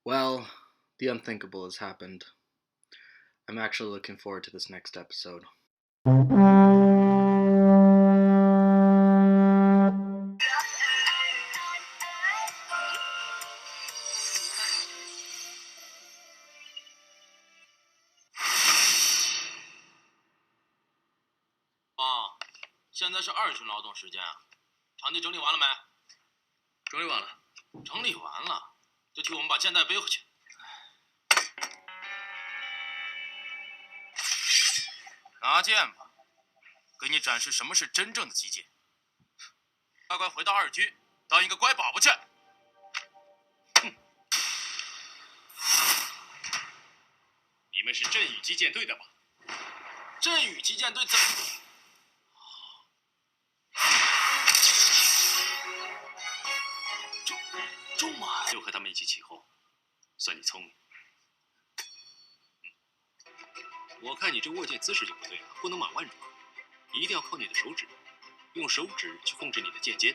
Well, the unthinkable has happened. I'm actually looking forward to this next episode. 啊，现在是2群劳动时间啊，场地整理完了没？整理完了。整理完了，就替我们把箭袋背回去。拿剑吧，给你展示什么是真正的击剑。乖乖回到2军，当一个乖宝宝去。哼，你们是振宇击剑队的吧？振宇击剑队怎么？中马就和他们一起起哄，算你聪明。我看你这握剑姿势就不对了，不能满弯抓，一定要靠你的手指，用手指去控制你的剑尖。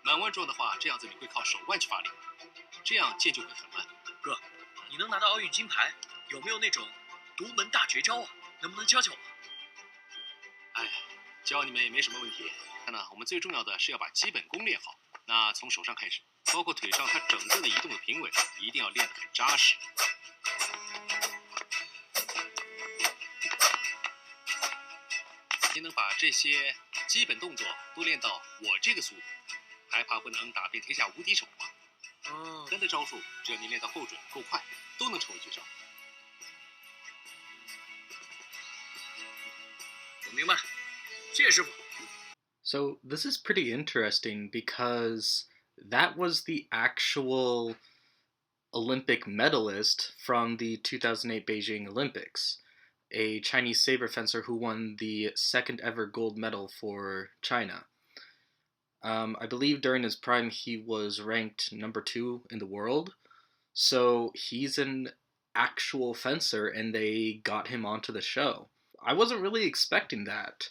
满弯抓的话，这样子你会靠手腕去发力，这样剑就会很慢。哥，你能拿到奥运金牌，有没有那种独门大绝招啊？能不能教教我？哎，教你们也没什么问题。看呢，我们最重要的是要把基本功练好。那从手上开始，包括腿上它整个的移动的平稳，一定要练得很扎实。你能把这些基本动作都练到我这个速度，还怕不能打遍天下无敌手吗？人的招数，只要你练到够准够快，都能成为绝招。我明白，谢谢师傅。So this is pretty interesting because that was the actual Olympic medalist from the 2008 Beijing Olympics, a Chinese saber fencer who won the second ever gold medal for China. I believe during his prime he was ranked number 2 in the world, so he's an actual fencer and they got him onto the show. I wasn't really expecting that.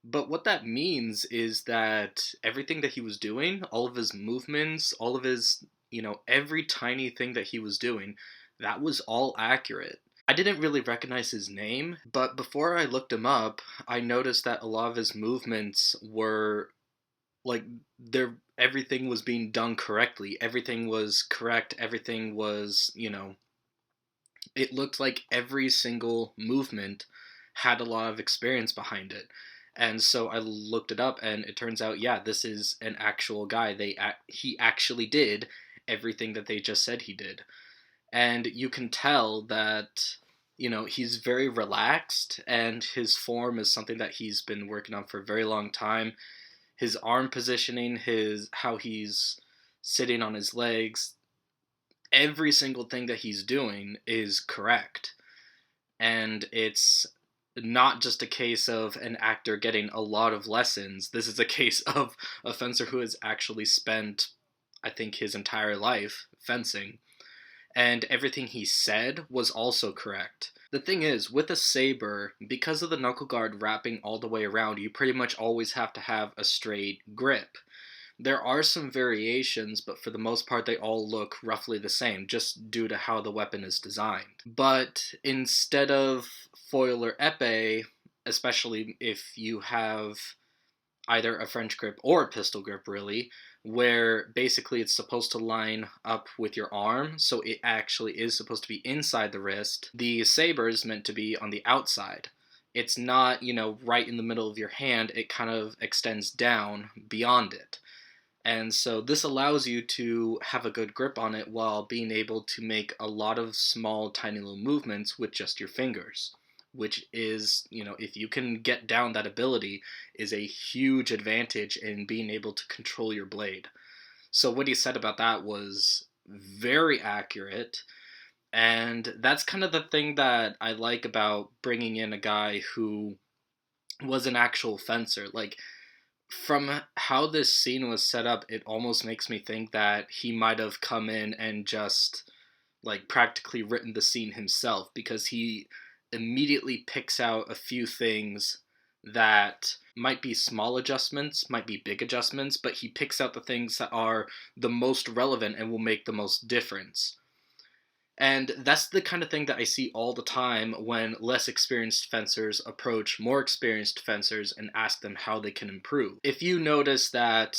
But what that means is that everything that he was doing, all of his movements, all of his, every tiny thing that he was doing, that was all accurate. I didn't really recognize his name, but before I looked him up, I noticed that a lot of his movements were like everything was being done correctly. Everything was correct. Everything was, it looked like every single movement had a lot of experience behind it. And so I looked it up, and it turns out, yeah, this is an actual guy. He actually did everything that they just said he did. And you can tell that, he's very relaxed, and his form is something that he's been working on for a very long time. His arm positioning, how he's sitting on his legs, every single thing that he's doing is correct. And it's not just a case of an actor getting a lot of lessons. This is a case of a fencer who has actually spent, I think, his entire life fencing. And everything he said was also correct. The thing is, with a saber, because of the knuckle guard wrapping all the way around, you pretty much always have to have a straight grip. There are some variations, but for the most part they all look roughly the same, just due to how the weapon is designed. But instead of foil or épée, especially if you have either a French grip or a pistol grip, really, where basically it's supposed to line up with your arm, so it actually is supposed to be inside the wrist, the saber is meant to be on the outside. It's not, right in the middle of your hand, it kind of extends down beyond it. And so this allows you to have a good grip on it while being able to make a lot of small, tiny little movements with just your fingers, which is, if you can get down that ability, is a huge advantage in being able to control your blade. So what he said about that was very accurate, and that's kind of the thing that I like about bringing in a guy who was an actual fencer. Like, from how this scene was set up, it almost makes me think that he might have come in and just, practically written the scene himself, because he immediately picks out a few things that might be small adjustments, might be big adjustments, but he picks out the things that are the most relevant and will make the most difference. And that's the kind of thing that I see all the time when less experienced fencers approach more experienced fencers and ask them how they can improve. If you notice that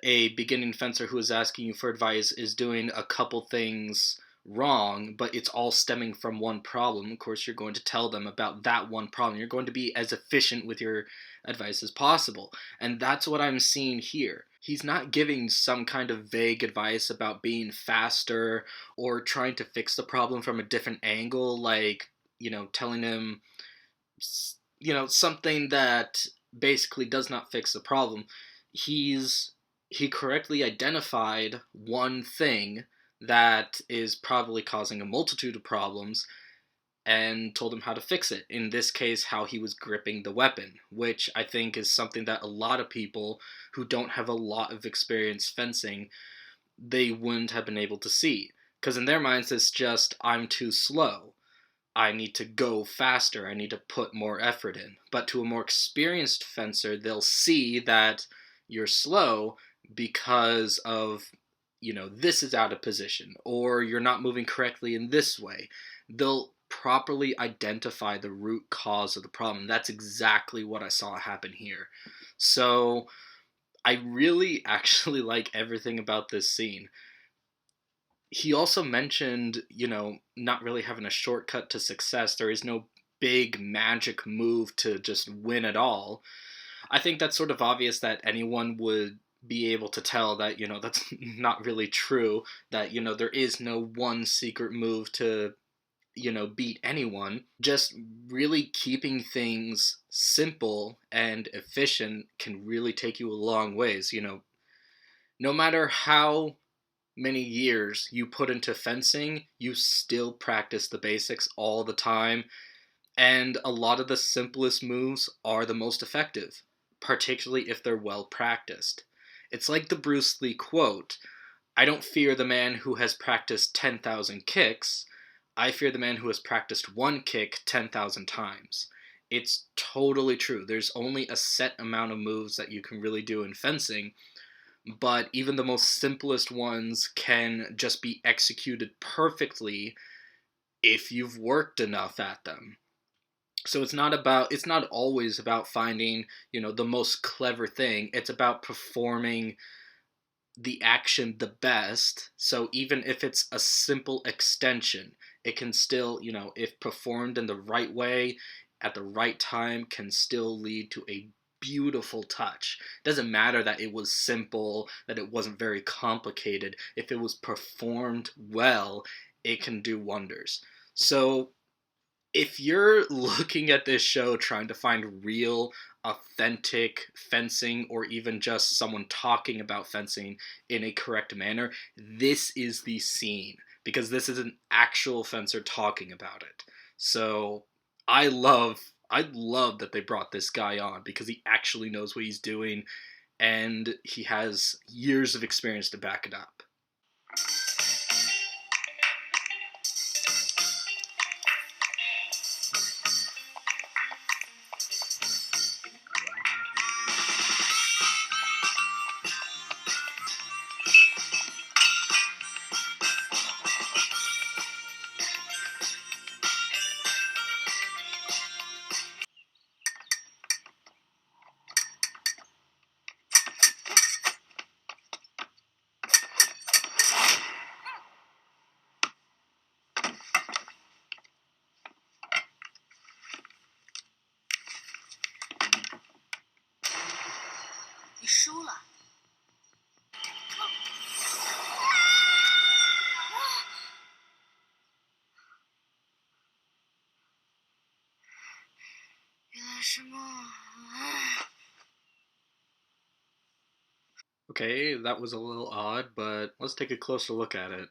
a beginning fencer who is asking you for advice is doing a couple things wrong, but it's all stemming from one problem, of course you're going to tell them about that one problem. You're going to be as efficient with your advice as possible. And that's what I'm seeing here. He's not giving some kind of vague advice about being faster or trying to fix the problem from a different angle, like, telling him, something that basically does not fix the problem. He correctly identified one thing that is probably causing a multitude of problems and told him how to fix it. In this case, how he was gripping the weapon, which I think is something that a lot of people who don't have a lot of experience fencing, they wouldn't have been able to see. Because in their minds, it's just, I'm too slow. I need to go faster. I need to put more effort in. But to a more experienced fencer, they'll see that you're slow because of, this is out of position, or you're not moving correctly in this way. They'll properly identify the root cause of the problem. That's exactly what I saw happen here. So I really actually like everything about this scene. He also mentioned, not really having a shortcut to success. There is no big magic move to just win it all. I think that's sort of obvious that anyone would be able to tell that, that's not really true, that, there is no one secret move to, beat anyone. Just really keeping things simple and efficient can really take you a long ways. No matter how many years you put into fencing, you still practice the basics all the time, and a lot of the simplest moves are the most effective, particularly if they're well practiced. It's like the Bruce Lee quote, I don't fear the man who has practiced 10,000 kicks, I fear the man who has practiced one kick 10,000 times. It's totally true. There's only a set amount of moves that you can really do in fencing, but even the most simplest ones can just be executed perfectly if you've worked enough at them. So it's not always about finding, the most clever thing. It's about performing the action the best. So even if it's a simple extension, it can still, if performed in the right way at the right time, can still lead to a beautiful touch. It doesn't matter that it was simple, that it wasn't very complicated. If it was performed well, it can do wonders. So if you're looking at this show trying to find real, authentic fencing, or even just someone talking about fencing in a correct manner, this is the scene, because this is an actual fencer talking about it. So I love that they brought this guy on, because he actually knows what he's doing, and he has years of experience to back it up.输了。原来是梦。Okay, that was a little odd, but let's take a closer look at it.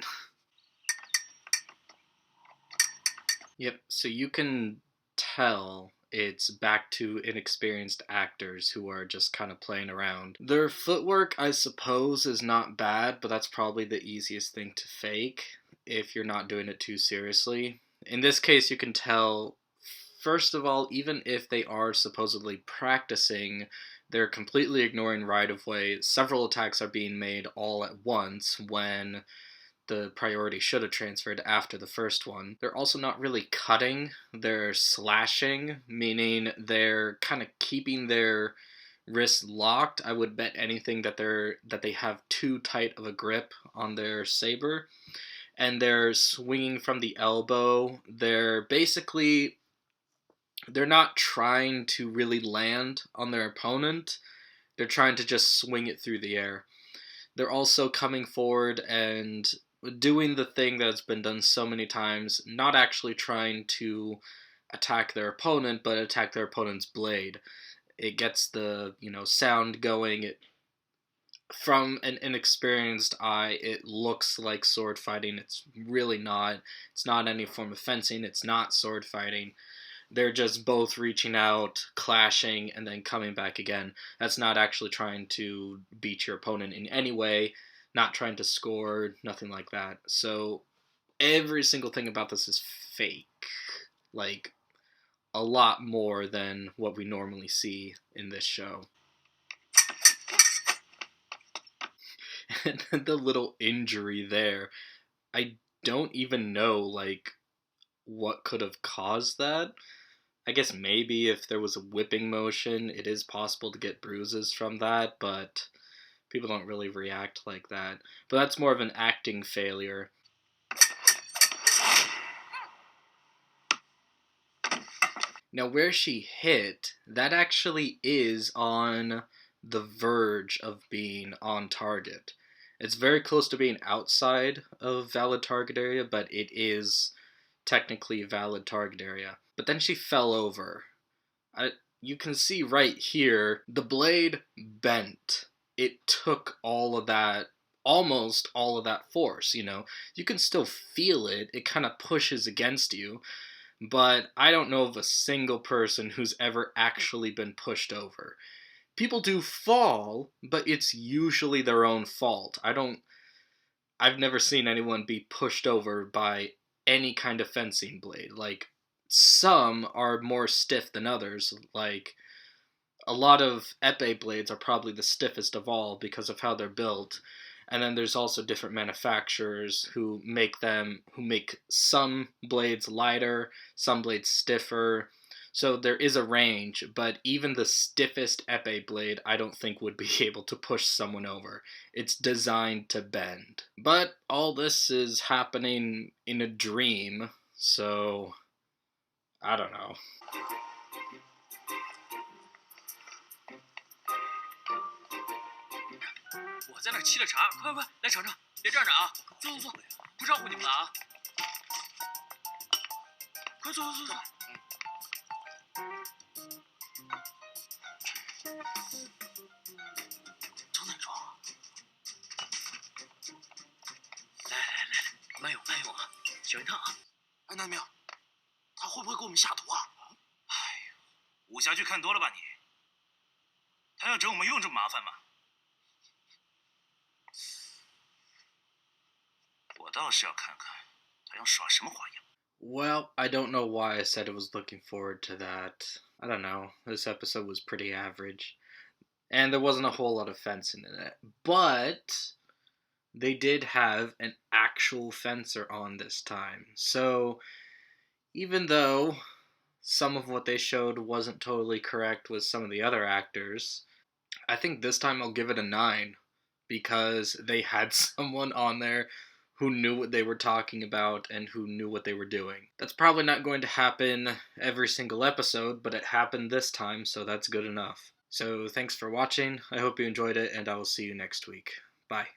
Yep, so you can tell it's back to inexperienced actors who are just kind of playing around. Their footwork, I suppose, is not bad, but that's probably the easiest thing to fake if you're not doing it too seriously. In this case, you can tell first of all, even if they are supposedly practicing, they're completely ignoring right-of-way. Several attacks are being made all at once when the priority should have transferred after the first one. They're also not really cutting, they're slashing, meaning they're kind of keeping their wrists locked. I would bet anything that they have too tight of a grip on their saber, and they're swinging from the elbow. They're not trying to really land on their opponent. They're trying to just swing it through the air. They're also coming forward and doing the thing that's been done so many times, not actually trying to attack their opponent, but attack their opponent's blade. It gets the, sound going. From an inexperienced eye, it looks like sword fighting. It's really not. It's not any form of fencing. It's not sword fighting. They're just both reaching out, clashing, and then coming back again. That's not actually trying to beat your opponent in any way, not trying to score, nothing like that. So every single thing about this is fake. Like, a lot more than what we normally see in this show. And the little injury there, I don't even know, what could have caused that. I guess maybe if there was a whipping motion, it is possible to get bruises from that, but people don't really react like that. But that's more of an acting failure. Now, where she hit, that actually is on the verge of being on target. It's very close to being outside of valid target area, but it is technically valid target area. But then she fell over. You can see right here, the blade bent. It took almost all of that force, You can still feel it. It kind of pushes against you. But I don't know of a single person who's ever actually been pushed over. People do fall, but it's usually their own fault. I've never seen anyone be pushed over by any kind of fencing blade. Some are more stiff than others. A lot of epee blades are probably the stiffest of all because of how they're built. And then there's also different manufacturers who make some blades lighter, some blades stiffer. So there is a range, but even the stiffest epee blade I don't think would be able to push someone over. It's designed to bend. But all this is happening in a dream, so I don't know. 我在那儿沏了茶，快快快，来尝尝，别站着啊，坐坐坐，不招呼你们了啊！快坐坐坐坐。长难装啊！来，慢用慢用啊，小心烫啊！哎，南明，他会不会给我们下毒啊？哎呦，武侠剧看多了吧你？他要整我们用这么麻烦吗？ 我倒是要看看他要耍什么花样。 Well, I don't know why I said I was looking forward to that. I don't know. This episode was pretty average. And there wasn't a whole lot of fencing in it. But they did have an actual fencer on this time. So even though some of what they showed wasn't totally correct with some of the other actors, I think this time I'll give it a 9. Because they had someone on there who knew what they were talking about and who knew what they were doing. That's probably not going to happen every single episode, but it happened this time, so that's good enough. So thanks for watching, I hope you enjoyed it, and I will see you next week. Bye.